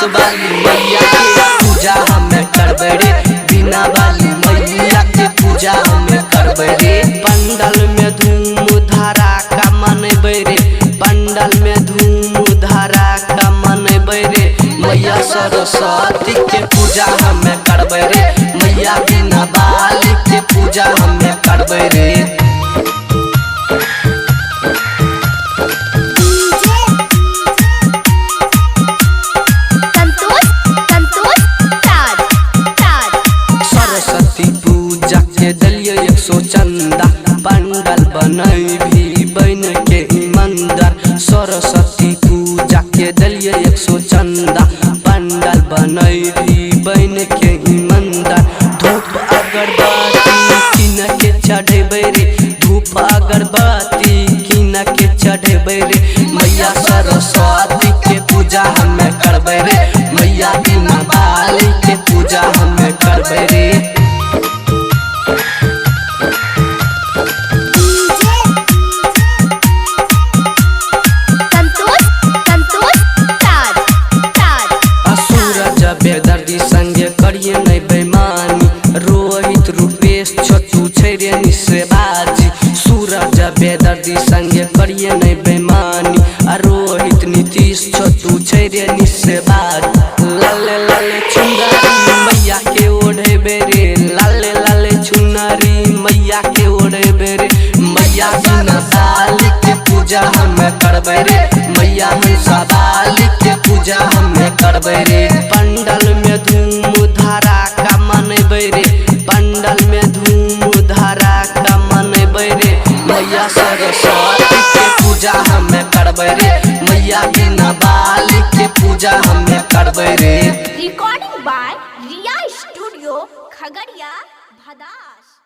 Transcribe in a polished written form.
वाली मैया के पूजा हमें करबे रे, बिना वाली मैया के पूजा हमें करबे रे। पंडल में धूम धड़ाका मनबे रे, पंडल में धूम धड़ाका मनबे रे। मैया सरस्वती के पूजा हमें करबे रे, मैया बिना वाली के पूजा हमें करबे रे। सरस्वती पूजा के दलिए 100 चंदा, पंडल बनई भी बन के ईमानदार। सरस्वती पूजा के दलिए 100 चंदा, पंडल बनई भी बन के ईमानदार। धूप अगरबत्ती किन के चढ़ेबे रे, धूप अगरबत्ती किन के चढ़ेबे रे। मैया सरस्वती के पूजा हमें करबे रे, मैया बिना वाली के पूजा हमें करबे रे। बेदर्दी संगे करिए नहीं बेईमानी, रोहित रूपेश छोटू छैरे निसेबाजी। सूरज बेदर्दी संगे करिए नहीं बेईमानी, रोहित नीतीश छोटू छैरे निसेबाजी। लाले लाले चुनरी मैया के ओढ़ेबे रे, लाले लाले चुनरी मैया के ओढ़ेबे रे। मैया बिना वाली के पूजा हमें करबे रे, मैया हंसा वाली के पूजा हमें करबे रे। पंडल में धूम धड़ाका मनबे रे, पंडल में धूम धड़ाका मनबे रे। मैया सरस्वती के पूजा हमें करबे रे, मैया बिना वाली के पूजा हमें करबे रे। Recording by Riya studio Khagaria Bhadas.